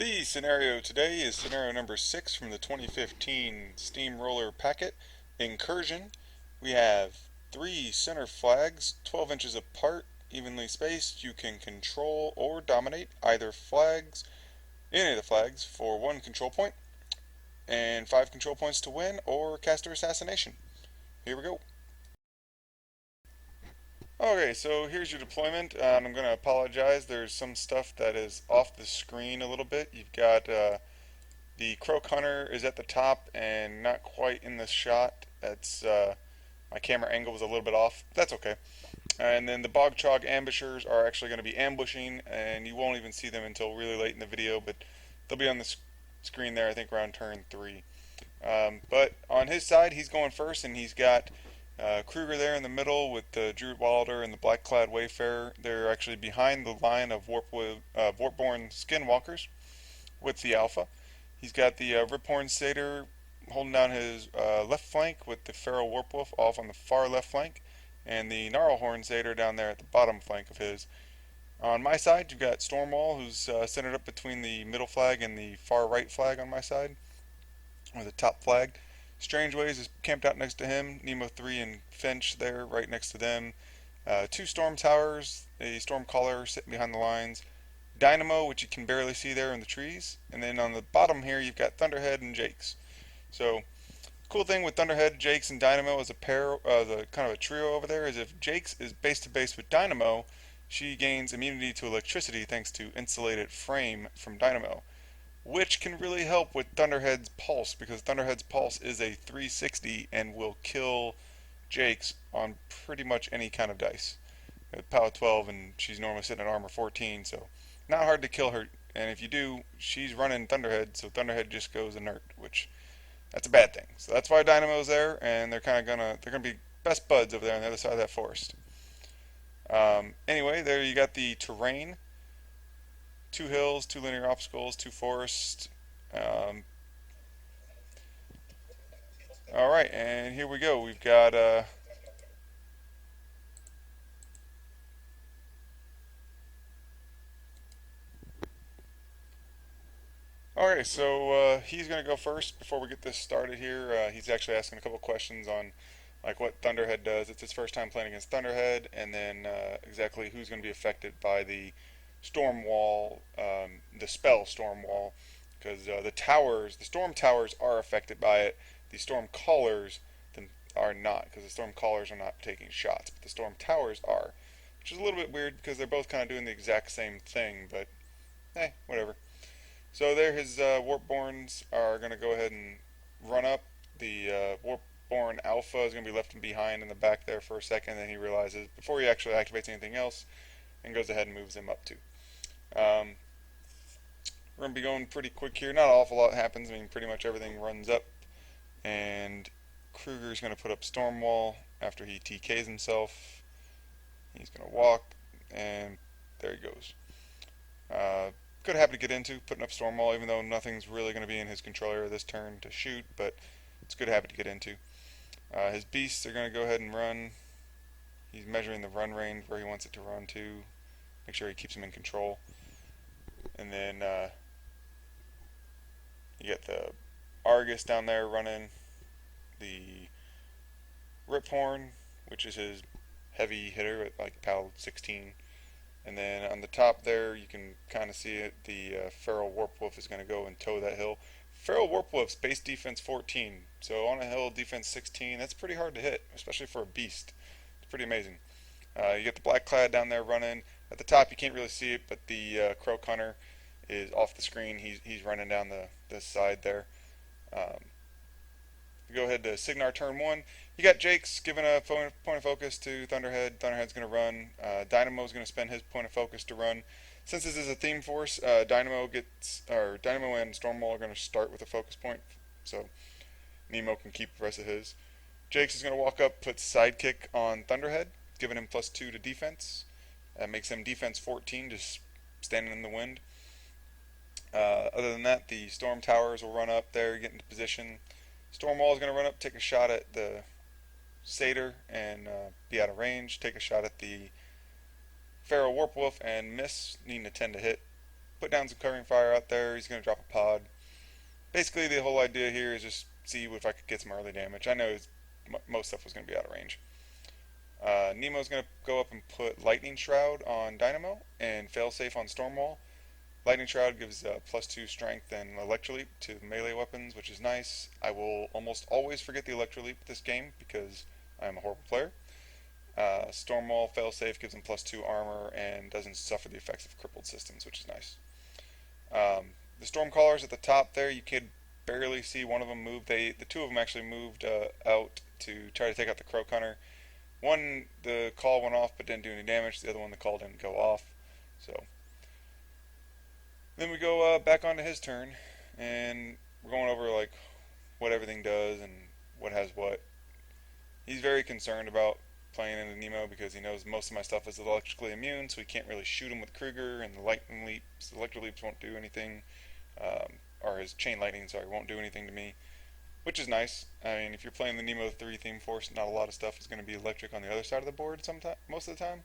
The scenario today is scenario number 6 from the 2015 Steamroller Packet, Incursion. We have 3 center flags, 12 inches apart, evenly spaced. You can control or dominate any of the flags, for 1 control point, and 5 control points to win, or caster assassination. Here we go. Okay, so here's your deployment. I'm going to apologize. There's some stuff that is off the screen a little bit. You've got the Croak Hunter is at the top and not quite in the shot. That's my camera angle was a little bit off. That's okay. And then the Bog Trog ambushers are actually going to be ambushing, and you won't even see them until really late in the video, but they'll be on the screen there, I think, around turn 3. But on his side, he's going first, and he's got Krueger there in the middle with the Druid Wilder and the Black-clad Wayfarer. They're actually behind the line of Warpborn Skinwalkers with the Alpha. He's got the Riphorn Satyr holding down his left flank with the Feral Warpwolf off on the far left flank, and the Gnarlhorn Satyr down there at the bottom flank of his. On my side, you've got Stormwall, who's centered up between the middle flag and the far right flag on my side, or the top flag. Strangeways is camped out next to him. Nemo 3 and Finch there, right next to them. 2 Storm Towers, a Storm Caller sitting behind the lines. Dynamo, which you can barely see there in the trees. And then on the bottom here, you've got Thunderhead and Jakes. So, cool thing with Thunderhead, Jakes, and Dynamo as a pair, the kind of a trio over there, is if Jakes is base to base with Dynamo, she gains immunity to electricity thanks to insulated frame from Dynamo, which can really help with Thunderhead's Pulse, because Thunderhead's Pulse is a 360 and will kill Jakes on pretty much any kind of dice. Power 12, and she's normally sitting at armor 14, so not hard to kill her. And if you do, she's running Thunderhead, so Thunderhead just goes inert, which that's a bad thing. So that's why Dynamo's there, and they're gonna be best buds over there on the other side of that forest. Anyway, there you got the terrain. 2 hills, 2 linear obstacles, 2 forests. Alright, and here we go. We've got Alright, so he's going to go first before we get this started here. He's actually asking a couple questions on like what Thunderhead does. It's his first time playing against Thunderhead, and then exactly who's going to be affected by the Storm Wall, the spell Storm Wall, because the Storm Towers are affected by it. The Storm Callers are not, because the Storm Callers are not taking shots, but the Storm Towers are, which is a little bit weird because they're both kind of doing the exact same thing, but whatever. So there, his Warpborns are going to go ahead and run up. The Warpborn Alpha is going to be left behind in the back there for a second, and then he realizes, before he actually activates anything else, and goes ahead and moves him up too. We're going to be going pretty quick here. Not an awful lot happens. I mean, pretty much everything runs up. And Krueger's going to put up Stormwall after he TKs himself. He's going to walk, and there he goes. Good habit to get into, putting up Stormwall, even though nothing's really going to be in his control area this turn to shoot, but it's a good habit to get into. His beasts are going to go ahead and run. He's measuring the run range where he wants it to run to. Make sure he keeps him in control. And then you get the Argus down there running. The Riphorn, which is his heavy hitter at like PAL 16. And then on the top there, you can kind of see it. The Feral Warpwolf is going to go and tow that hill. Feral Warpwolf's base defense 14. So on a hill, defense 16. That's pretty hard to hit, especially for a beast. It's pretty amazing. You get the Black-clad down there running. At the top, you can't really see it, but the Croak Hunter is off the screen. He's running down the side there. Go ahead to Cygnar turn 1. You got Jakes giving a point of focus to Thunderhead. Thunderhead's going to run. Dynamo's going to spend his point of focus to run. Since this is a theme force, Dynamo and Stormwall are going to start with a focus point, so Nemo can keep the rest of his. Jakes is going to walk up, put Sidekick on Thunderhead, giving him +2 to defense. That makes him defense 14, just standing in the wind. Other than that, the Storm Towers will run up there, get into position. Stormwall is going to run up, take a shot at the Satyr and be out of range. Take a shot at the Feral Warpwolf and miss, needing a 10 to hit. put down some covering fire out there. He's going to drop a pod. Basically, the whole idea here is just see if I could get some early damage. I know most stuff was going to be out of range. Nemo's going to go up and put Lightning Shroud on Dynamo and Failsafe on Stormwall. Lightning Shroud gives +2 strength and Electroleap to melee weapons, which is nice. I will almost always forget the Electroleap this game because I am a horrible player. Stormwall Failsafe gives him +2 armor and doesn't suffer the effects of crippled systems, which is nice. The Stormcallers at the top there, you could barely see one of them move. The two of them actually moved out to try to take out the Croak Hunter. One, the call went off but didn't do any damage. The other one, the call didn't go off. So then we go back onto his turn, and we're going over like what everything does and what has what. He's very concerned about playing into Nemo because he knows most of my stuff is electrically immune, so he can't really shoot him with Krueger, and the electro leaps won't do anything, or his chain lightning, sorry, won't do anything to me, which is nice. I mean, if you're playing the Nemo 3 theme force, not a lot of stuff is going to be electric on the other side of the board most of the time.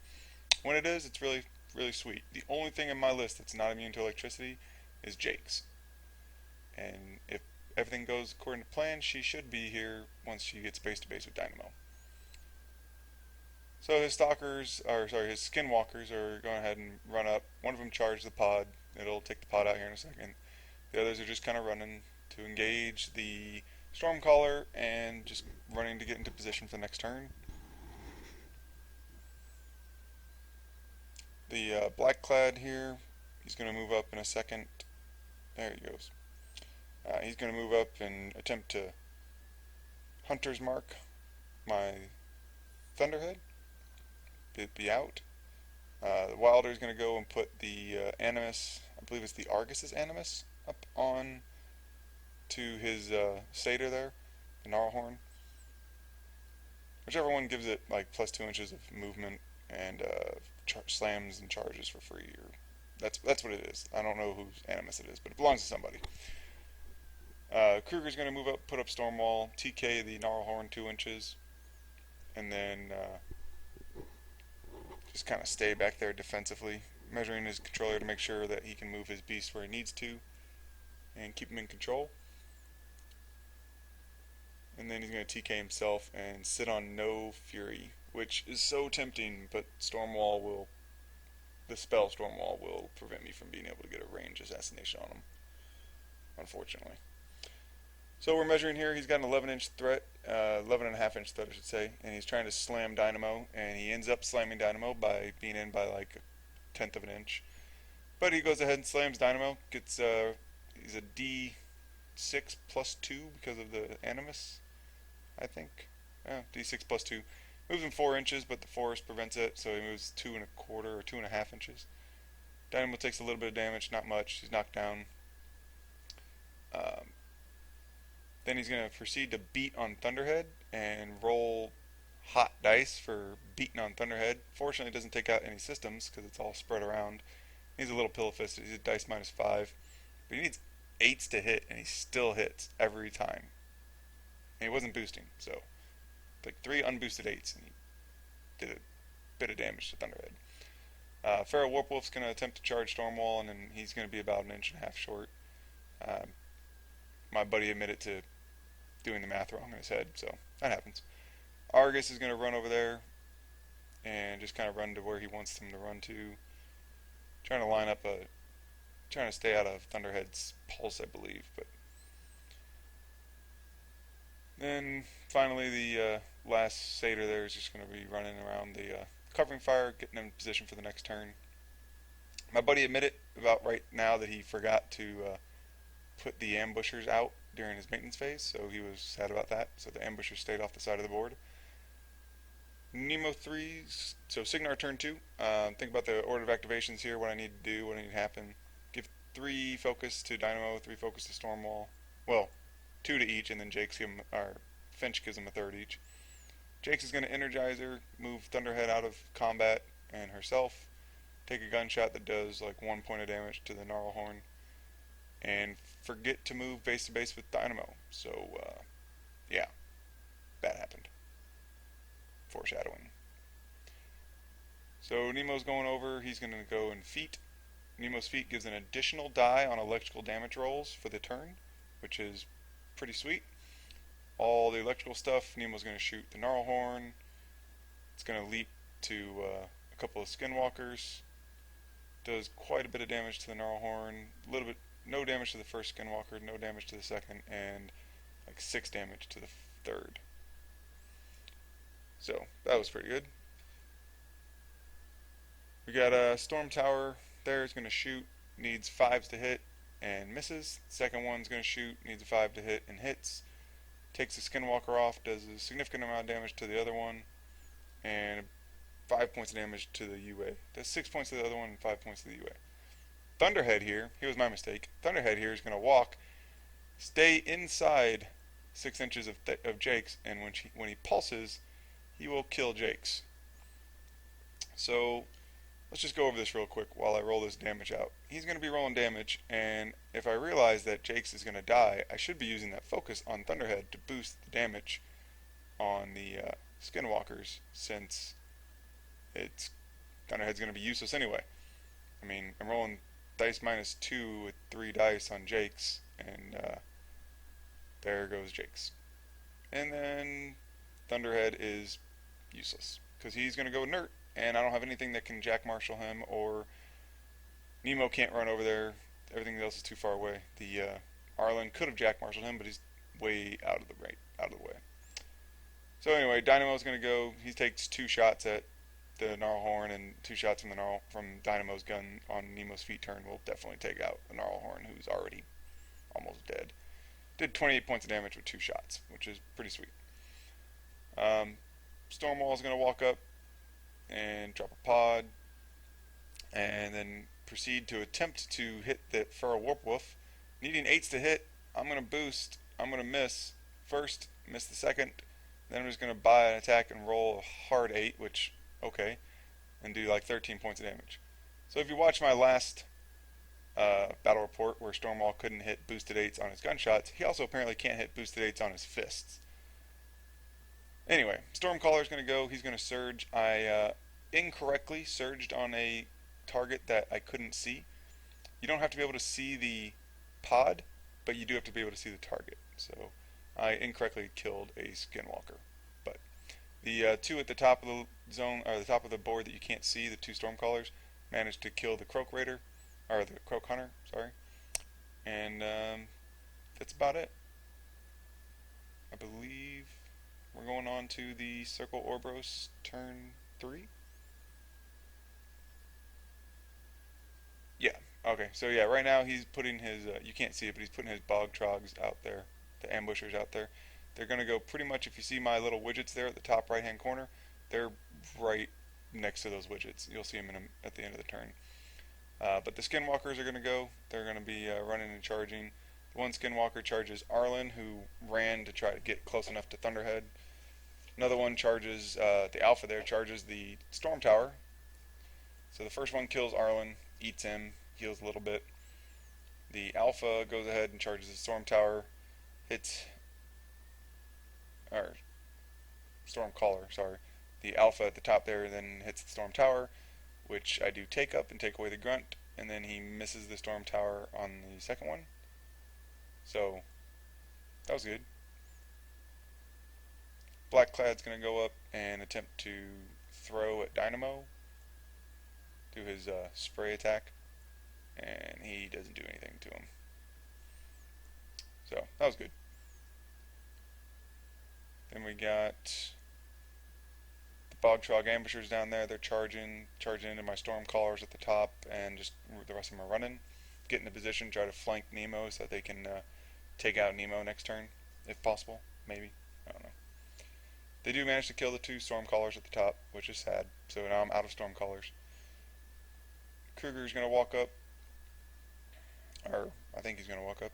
When it is, it's really, really sweet. The only thing in my list that's not immune to electricity is Jake's. And if everything goes according to plan, she should be here once she gets base to base with Dynamo. So his his skinwalkers are going ahead and run up. One of them charged the pod. It'll take the pod out here in a second. The others are just kind of running to engage the Stormcaller and just running to get into position for the next turn. The Blackclad here, he's going to move up in a second. There he goes. He's going to move up and attempt to Hunter's Mark my Thunderhead. Be out. The Wilder is going to go and put the Animus, I believe it's the Argus's Animus, up on to his Satyr there, the Gnarlhorn. Whichever one gives it like +2 inches of movement and slams and charges for free. Or that's what it is. I don't know whose Animus it is, but it belongs to somebody. Krueger's going to move up, put up Stormwall, TK the Gnarlhorn 2 inches, and then just kind of stay back there defensively, measuring his controller to make sure that he can move his beast where he needs to and keep him in control. And then he's going to TK himself and sit on no Fury, which is so tempting, but the spell Stormwall will prevent me from being able to get a range assassination on him, unfortunately. So we're measuring here, he's got an 11-inch threat, 11.5-inch threat I should say, and he's trying to slam Dynamo, and he ends up slamming Dynamo by being in by like 1/10 of an inch. But he goes ahead and slams Dynamo, he's a D6 +2 because of the Animus, I think. D6 +2. Moves him 4 inches, but the forest prevents it, so he moves 2 1/4 or 2.5 inches. Dynamo takes a little bit of damage, not much, he's knocked down. Then he's going to proceed to beat on Thunderhead and roll hot dice for beating on Thunderhead. Fortunately, it doesn't take out any systems because it's all spread around. He's a little pillow-fisted. He's a dice -5. But he needs 8s to hit, and he still hits every time. And he wasn't boosting, so like 3 unboosted 8s, and he did a bit of damage to Thunderhead. Feral Warpwolf's going to attempt to charge Stormwall, and then he's going to be about 1.5 inches short. My buddy admitted to doing the math wrong in his head, so that happens. Argus is going to run over there and just kind of run to where he wants him to run to. Trying to stay out of Thunderhead's pulse, I believe. But then finally the last Satyr there is just going to be running around the covering fire, getting in position for the next turn. My buddy admitted about right now that he forgot to put the ambushers out during his maintenance phase, so he was sad about that. So the ambushers stayed off the side of the board. Nemo 3, so Cygnar turn 2. Think about the order of activations here, what I need to do, what I need to happen. Give 3 focus to Dynamo, 3 focus to Stormwall. Well, 2 to each, and then Finch gives him a 3rd each. Jake's is going to energize her, move Thunderhead out of combat and herself, take a gunshot that does like 1 point of damage to the Gnarlhorn, and forget to move base to base with Dynamo. So, yeah, that happened. Foreshadowing. So Nemo's going over, he's going to go in feet, Nemo's feat gives an additional die on electrical damage rolls for the turn, which is pretty sweet. All the electrical stuff, Nemo's going to shoot the Gnarlhorn. It's going to leap to a couple of Skinwalkers. Does quite a bit of damage to the Gnarlhorn. A little bit, no damage to the first Skinwalker, no damage to the second, and like 6 damage to the third. So that was pretty good. We got a Storm Tower there. Is going to shoot, needs 5s to hit and misses. Second one's going to shoot, needs a 5 to hit and hits. Takes the Skinwalker off, does a significant amount of damage to the other one, and 5 points of damage to the UA. Does 6 points to the other one and 5 points to the UA. Thunderhead here was my mistake. Thunderhead here is going to walk, stay inside 6 inches of Jake's, and when he pulses, he will kill Jake's. So let's just go over this real quick while I roll this damage out. He's going to be rolling damage, and if I realize that Jake's is going to die, I should be using that focus on Thunderhead to boost the damage on the Skinwalkers, since Thunderhead's going to be useless anyway. I mean, I'm rolling dice -2 with 3 dice on Jake's, and there goes Jake's. And then Thunderhead is useless, because he's going to go inert, and I don't have anything that can Jack Marshal him, or Nemo can't run over there. Everything else is too far away. The Arlen could have Jack Marshaled him, but he's way out of the way. So anyway, Dynamo's going to go. He takes 2 shots at the Gnarlhorn, and 2 shots from Dynamo's gun on Nemo's feet turn will definitely take out the Gnarlhorn, who's already almost dead. Did 28 points of damage with 2 shots, which is pretty sweet. Stormwall's going to walk up and drop a pod, and then proceed to attempt to hit the Feral Warpwolf. Needing 8s to hit, I'm going to boost. I'm going to miss first, miss the second, then I'm just going to buy an attack and roll a hard 8, which, okay, and do like 13 points of damage. So if you watch my last battle report where Stormwall couldn't hit boosted 8s on his gunshots, he also apparently can't hit boosted 8s on his fists. Anyway, Stormcaller's going to go. He's going to surge. I incorrectly surged on a target that I couldn't see. You don't have to be able to see the pod, but you do have to be able to see the target. So I incorrectly killed a Skinwalker. But the 2 at the top of the zone, or the top of the board that you can't see, the 2 Stormcallers, managed to kill the Croak Raider, or the Croak Hunter, sorry. And that's about it. I believe we're going on to the Circle Orboros turn 3. Yeah, okay, so yeah, right now he's putting his, you can't see it, but he's putting his Bog Trogs out there, the ambushers out there. They're going to go pretty much, if you see my little widgets there at the top right hand corner, they're right next to those widgets. You'll see them at the end of the turn. But the Skinwalkers are going to go. They're going to be running and charging. The one Skinwalker charges Arlen, who ran to try to get close enough to Thunderhead. Another one charges, the Alpha there charges the Storm Tower. So the first one kills Arlen, eats him, heals a little bit. The Alpha goes ahead and charges the Storm Tower, hits, or Stormcaller, sorry. The Alpha at the top there then hits the Storm Tower, which I do take up and take away the Grunt, and then he misses the Storm Tower on the second one. So that was good. Blackclad's going to go up and attempt to throw at Dynamo, do his spray attack, and he doesn't do anything to him. So that was good. Then we got the Bogtrog ambushers down there. They're charging into my Stormcallers at the top, and just the rest of them are running. Get into position, try to flank Nemo so that they can take out Nemo next turn, if possible. Maybe, I don't know. They do manage to kill the 2 Stormcallers at the top, which is sad. So now I'm out of Stormcallers. Krueger's going to walk up, or I think he's going to walk up.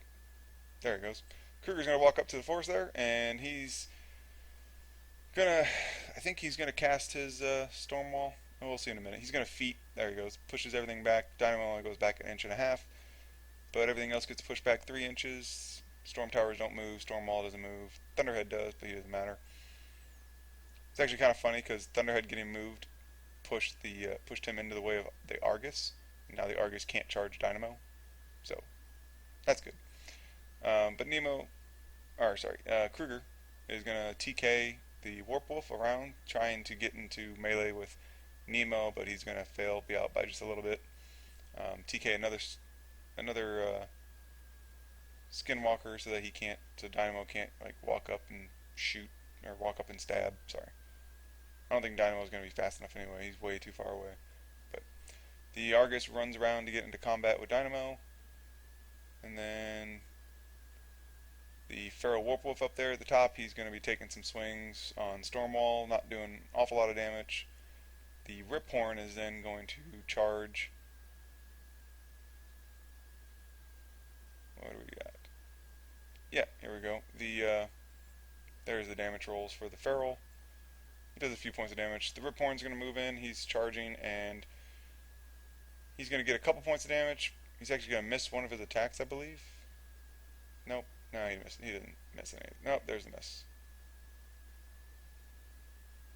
There he goes. Krueger's going to walk up to the force there, and he's gonna, I think he's gonna cast his Stormwall. Oh, we'll see in a minute. He's gonna feat. There he goes. Pushes everything back. Dynamo only goes back 1.5 inches, but everything else gets pushed back 3 inches. Storm Towers don't move. Stormwall doesn't move. Thunderhead does, but he doesn't matter. It's actually kind of funny because Thunderhead getting moved pushed him into the way of the Argus. Now the Argus can't charge Dynamo, so that's good. But Krueger is gonna TK the Warp Wolf around, trying to get into melee with Nemo, but he's gonna fail, be out by just a little bit. TK another Skinwalker so that so Dynamo can't like walk up and shoot or walk up and stab. Sorry, I don't think Dynamo's gonna be fast enough anyway. He's way too far away. But the Argus runs around to get into combat with Dynamo, and then the Feral Warpwolf up there at the top, he's going to be taking some swings on Stormwall, not doing an awful lot of damage. The Riphorn is then going to charge. What do we got? Yeah, here we go. There's the damage rolls for the Feral. He does a few points of damage. The Riphorn's going to move in. He's charging, and he's going to get a couple points of damage. He's actually going to miss one of his attacks, I believe. Nope. No, he didn't miss any. Nope, there's a miss.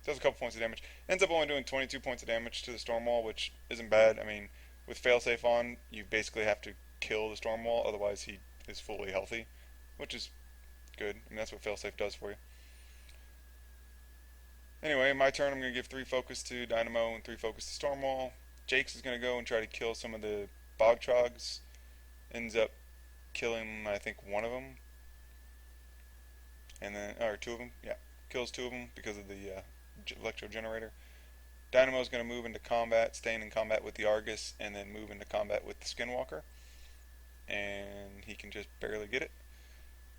Does a couple points of damage. Ends up only doing 22 points of damage to the Stormwall, which isn't bad. I mean, with failsafe on, you basically have to kill the Stormwall, otherwise he is fully healthy, which is good. I mean, that's what failsafe does for you. Anyway, my turn. I'm going to give 3 focus to Dynamo and 3 focus to Stormwall. Jakes is going to go and try to kill some of the Bogtrogs. Ends up killing, I think, one of them. And then, or 2 of them, yeah. Kills 2 of them because of the electro generator. Dynamo's going to move into combat, staying in combat with the Argus, and then move into combat with the Skinwalker. And he can just barely get it.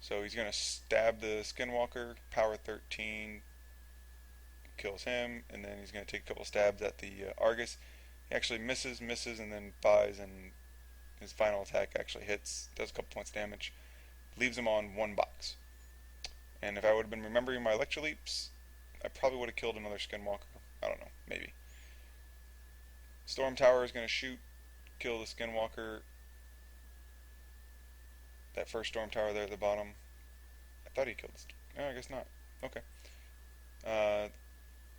So he's going to stab the Skinwalker, power 13, kills him, and then he's going to take a couple stabs at the Argus. He actually misses, and then buys, and his final attack actually hits, does a couple points of damage, leaves him on 1 box. And if I would have been remembering my Electroleaps, I probably would have killed another Skinwalker. I don't know, maybe. Storm Tower is going to shoot, kill the Skinwalker. That first Storm Tower there at the bottom. I thought he killed the... No, I guess not. Okay.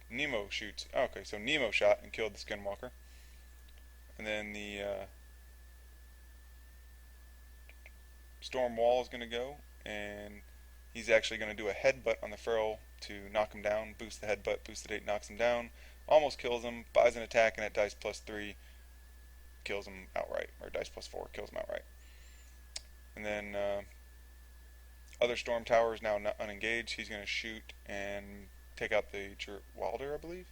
Nemo shoots. Oh, okay, so Nemo shot and killed the Skinwalker. And then the Storm Wall is going to go, and he's actually going to do a headbutt on the Feral to knock him down. Boost the headbutt, boosted 8 knocks him down. Almost kills him, buys an attack, and at dice plus 3 kills him outright. Or dice plus 4 kills him outright. And then other Storm Tower is now not unengaged. He's going to shoot and take out the Wilder, I believe.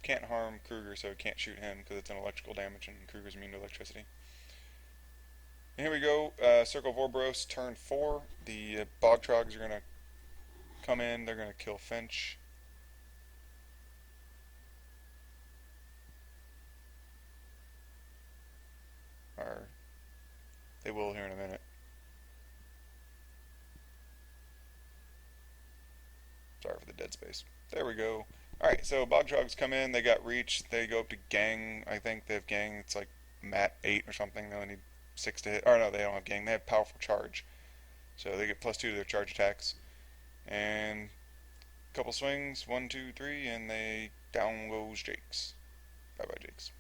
Can't harm Krueger, so can't shoot him because it's an electrical damage and Krueger's immune to electricity. And here we go, Circle of Orboros, turn 4. The Bogtrogs are going to come in, they're going to kill Finch. Or, they will here in a minute. Sorry for the dead space. There we go. Alright, so Bogtrogs come in, they got reach, they go up to Gang, I think they have Gang, it's like Mat 8 or something, they only need 6 to hit, or no, they don't have Gang, they have Powerful Charge. So they get +2 to their charge attacks. And a couple swings, 1, 2, 3, and they down goes Jakes. Bye bye Jakes.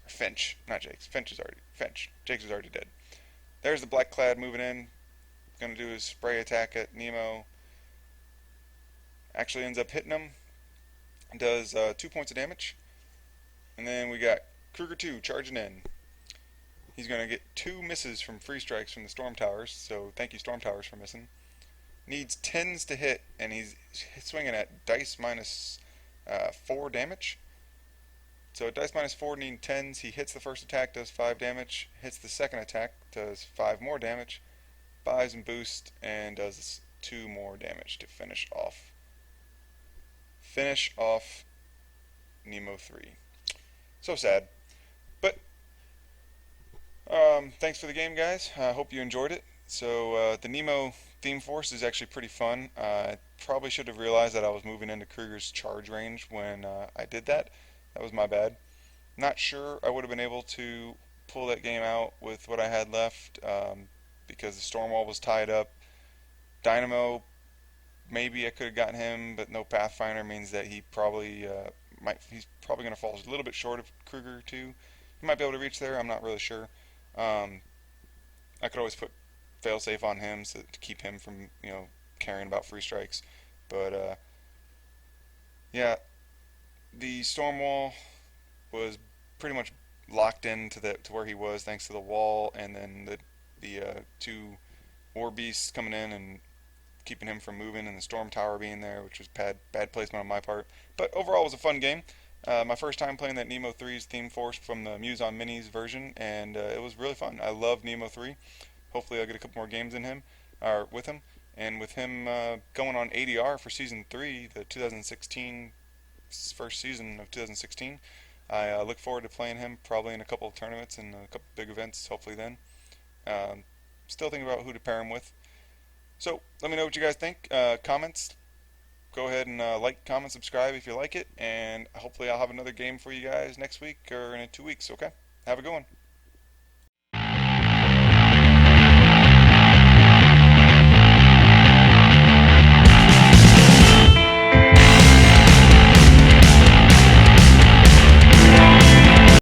Or Finch, not Jakes. Finch. Jakes is already dead. There's the Black Clad moving in. Gonna do his spray attack at Nemo. Actually ends up hitting him. Does 2 points of damage. And then we got Krueger 2 charging in. He's going to get 2 misses from free strikes from the Storm Towers, so thank you Storm Towers for missing. Needs 10s to hit, and he's swinging at dice minus 4 damage. So at dice minus 4, needing 10s, he hits the first attack, does 5 damage, hits the second attack, does 5 more damage, buys and boosts, and does 2 more damage to finish off. Nemo 3. So sad. But thanks for the game, guys. I hope you enjoyed it. So the Nemo theme force is actually pretty fun. I probably should have realized that I was moving into Krueger's charge range when I did that. That was my bad. Not sure I would have been able to pull that game out with what I had left because the Stormwall was tied up. Dynamo maybe I could have gotten him, but no Pathfinder means that he's probably going to fall a little bit short of Krueger too. He might be able to reach there. I'm not really sure. Um, I could always put failsafe on him to keep him from caring about free strikes. But yeah, the storm wall was pretty much locked into to where he was thanks to the wall, and then the two war beasts coming in and keeping him from moving, and the storm tower being there, which was bad placement on my part. But overall, it was a fun game. My first time playing that Nemo 3's theme force from the Muse on Minis version, and it was really fun. I love Nemo 3. Hopefully, I'll get a couple more games in him, or with him, and with him going on ADR for season 3, the 2016 first season of 2016. I look forward to playing him probably in a couple of tournaments and a couple big events. Hopefully, then. Still thinking about who to pair him with. So let me know what you guys think. Comments. Go ahead and like, comment, subscribe if you like it, and hopefully I'll have another game for you guys next week or in 2 weeks. Okay. Have a good one.